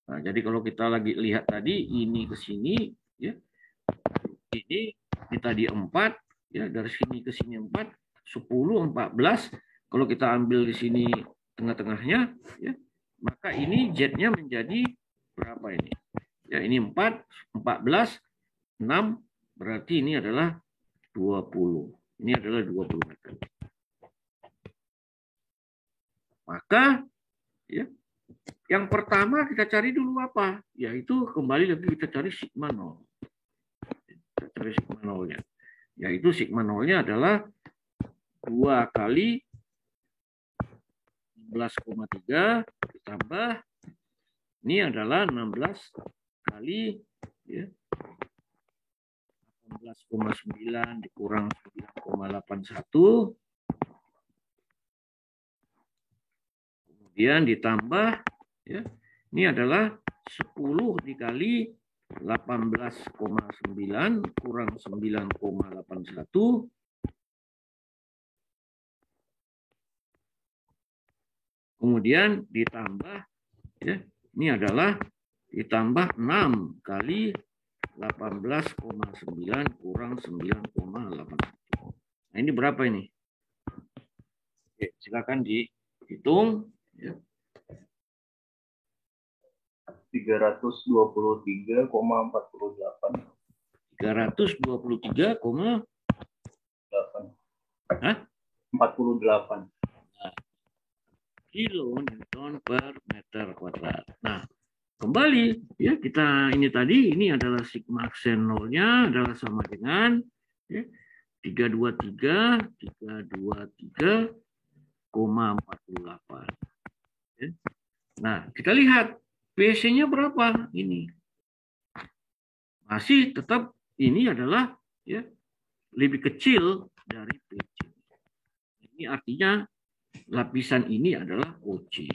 Nah, jadi kalau kita lagi lihat tadi ini ke sini, ya. Ini Ini tadi 4, ya, dari sini ke sini 4, 10, 14. Kalau kita ambil di sini tengah-tengahnya, ya, maka ini Z-nya menjadi berapa ini? Ya, ini 4, 14, 6, berarti ini adalah 20. Ini adalah 20 meter. Maka, ya, yang pertama kita cari dulu apa? Yaitu kembali lagi kita cari sigma 0. Kita cari sigma 0-nya. Yaitu sigma 0-nya adalah 2 kali 16,3 ditambah, ini adalah 16 kali, ya, 18,9 dikurang 9,81. Kemudian ditambah, ya, ini adalah 10 dikali 18,9 kurang 9,81. Kemudian ditambah, ya, ini adalah ditambah 6 kali 18,9 kurang 9,81. Nah, ini berapa ini? Oke, silakan dihitung. Ya. 323,48. 323,48 kilo Newton per meter kuadrat. Nah, kembali, ya, kita ini tadi, ini adalah sigma aksen nolnya adalah sama dengan, ya, 323,48. Ya. Nah, kita lihat PC-nya berapa ini. Masih tetap ini adalah, ya, lebih kecil dari PC. Ini artinya lapisan ini adalah OC.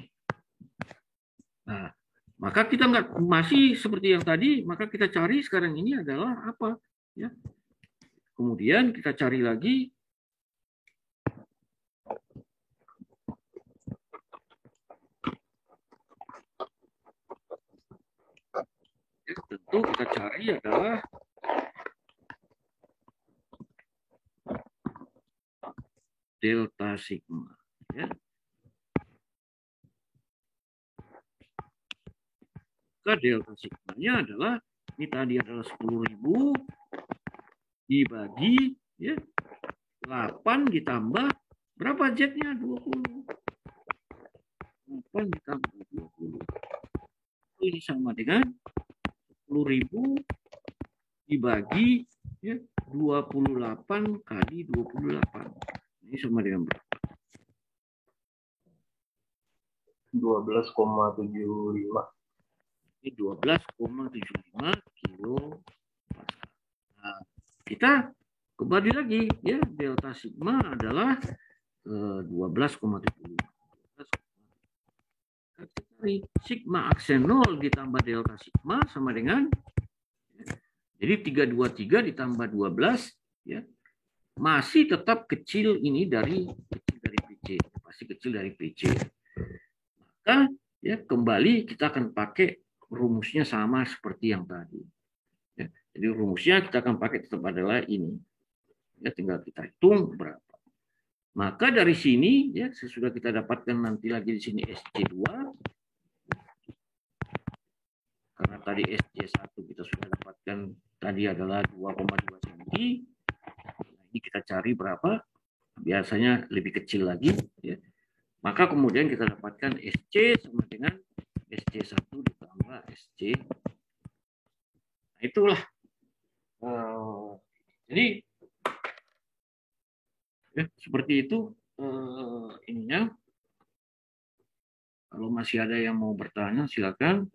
Nah, maka kita masih seperti yang tadi, maka kita cari sekarang ini adalah apa? Ya. Kemudian kita cari lagi ya, tentu kita cari adalah delta sigma. Ya. Maka delta sigma-nya adalah, ini tadi adalah 10.000 dibagi, ya, 8 ditambah berapa Z-nya? 20. 8 ditambah 20. Ini sama dengan 10.000 dibagi, ya, 28 kali 28. Ini sama dengan berapa? 12,75. Ini 12,75 kilo. Nah, kita kembali lagi, ya, delta sigma adalah 12,75. Sigma aksen 0 ditambah delta sigma sama dengan, ya, jadi 323 ditambah 12, ya, masih tetap kecil ini dari PC, pasti kecil dari PC. Maka, ya, kembali kita akan pakai rumusnya sama seperti yang tadi. Ya, jadi rumusnya kita akan pakai tetap adalah ini. Ya, tinggal kita hitung berapa. Maka dari sini, ya, sesudah kita dapatkan nanti lagi di sini SC2. Karena tadi SC1 kita sudah dapatkan tadi adalah 2,2 cm. Nah, ini kita cari berapa? Biasanya lebih kecil lagi, ya. Maka kemudian kita dapatkan SC sama dengan SC1 ditambah SC. Nah, itulah. Jadi, ya, seperti itu ininya. Kalau masih ada yang mau bertanya, silakan.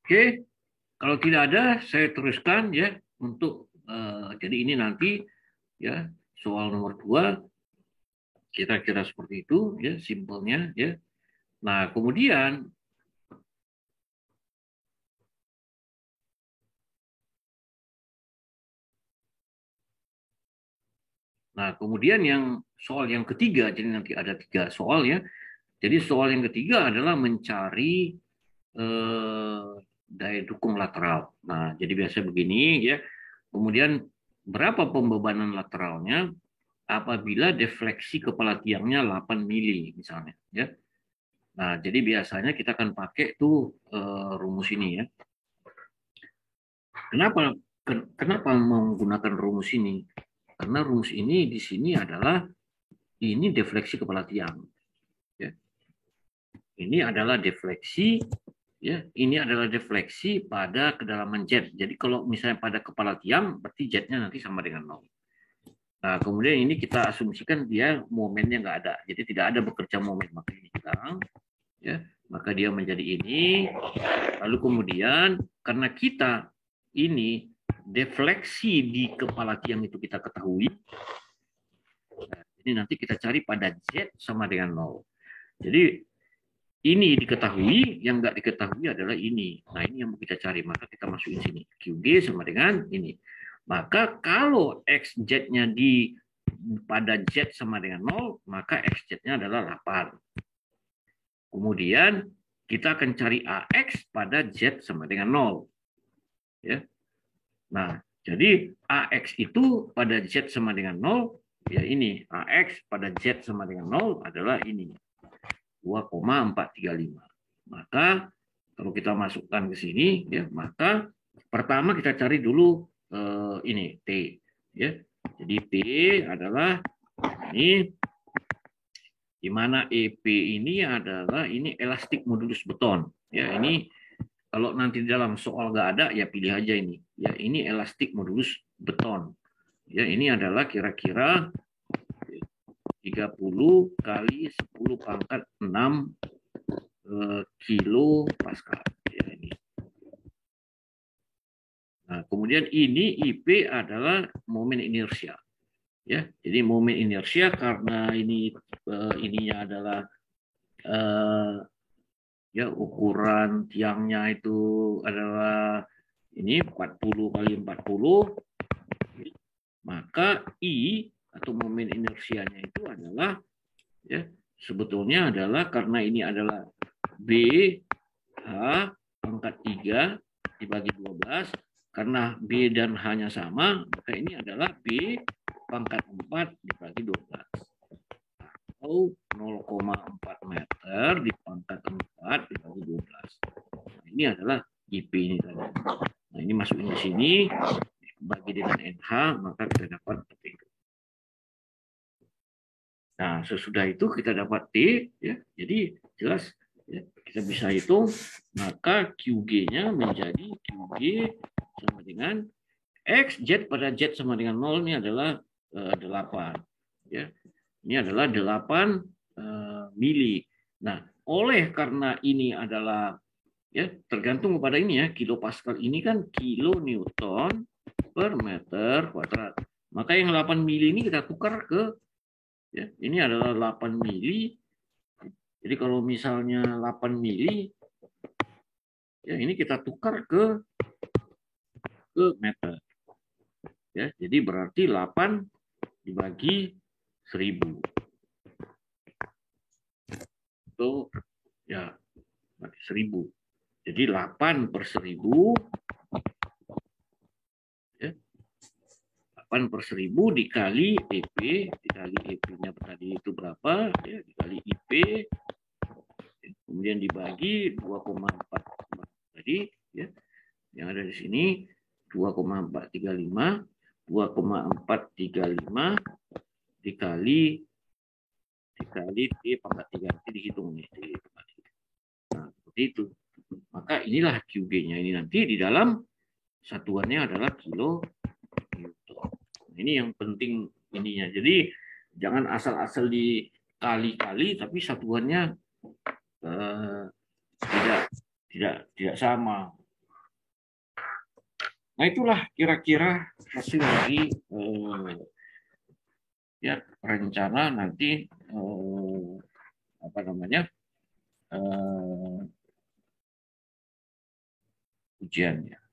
Oke, Kalau tidak ada, saya teruskan ya untuk jadi ini nanti ya soal nomor 2 kira-kira seperti itu ya simpelnya ya. Nah, kemudian yang soal yang ketiga, jadi nanti ada 3 soal ya. Jadi soal yang ketiga adalah mencari daya dukung lateral. Nah, jadi biasa begini ya. Kemudian berapa pembebanan lateralnya apabila defleksi kepala tiangnya 8 mili misalnya ya. Nah, jadi biasanya kita akan pakai tuh rumus ini ya. Kenapa menggunakan rumus ini? Karena rumus ini di sini adalah ini defleksi kepala tiang. Ya. Ini adalah defleksi ya, ini adalah defleksi pada kedalaman jet. Jadi kalau misalnya pada kepala tiang berarti jetnya nanti sama dengan 0. Nah, kemudian ini kita asumsikan dia momennya nggak ada. Jadi tidak ada bekerja momen, maka ini hilang. Ya, maka dia menjadi ini. Lalu kemudian karena kita ini defleksi di kepala tiang itu kita ketahui. Nah, ini nanti kita cari pada Z sama dengan 0. Jadi ini diketahui, yang nggak diketahui adalah ini. Nah, ini yang mau kita cari, maka kita masukin sini. QG sama dengan ini. Maka kalau XZ-nya pada Z sama dengan 0, maka XZ-nya adalah 8. Kemudian kita akan cari AX pada Z sama dengan 0. Ya. Nah, jadi AX itu pada Z sama dengan 0, ya ini. AX pada Z sama dengan 0 adalah ini. 2,435. Maka kalau kita masukkan ke sini, ya, maka pertama kita cari dulu ini T. Ya. Jadi T adalah ini, di mana EP ini adalah ini elastik modulus beton. Ya, ini kalau nanti dalam soal nggak ada, ya pilih aja ini. Ya, ini elastik modulus beton. Ya, ini adalah kira-kira 30 kali 10 pangkat 6 kilo Pascal. Ya, ini. Nah, kemudian ini IP adalah momen inersia. Ya, jadi momen inersia karena ininya adalah ya ukuran tiangnya itu adalah ini 40 kali 40, maka I atau momen inersianya itu adalah ya sebetulnya adalah karena ini adalah B H pangkat 3 dibagi 12, karena B dan H-nya sama, maka ini adalah B pangkat 4 dibagi 12 atau 0,4 meter di pangkat 4 dibagi 12. Nah, ini adalah IP ini tadi. Nah, ini masukin di sini bagi dengan NH, maka kita dapat seperti itu. Nah, sesudah itu kita dapat T, ya. Jadi jelas ya, kita bisa hitung, maka QG-nya menjadi QG sama dengan X, Z pada Z sama dengan 0, ini adalah 8. Ya. Ini adalah 8 mili. Nah, oleh karena ini adalah ya tergantung kepada ini ya, kilopascal ini kan kilonewton per meter kuadrat. Maka yang 8 mili ini kita tukar ke ya, ini adalah 8 mili. Jadi kalau misalnya 8 mili ya ini kita tukar ke meter. Ya, jadi berarti 8 dibagi 1000. Itu ya berarti 1000. Jadi 8 per 1000 ya, 8 per 1000 dikali EP, dikali EP-nya tadi itu berapa ya, dikali IP, kemudian dibagi 2,4 tadi ya, yang ada di sini 2,435 dikali T pangkat 3, nanti dihitung nih. Nah, seperti itu. Maka inilah QG-nya ini nanti di dalam satuannya adalah kilo newton. Ini yang penting ininya. Jadi jangan asal-asal dikali-kali tapi satuannya tidak sama. Nah, itulah kira-kira hasil dari ya rencana nanti apa namanya ujiannya.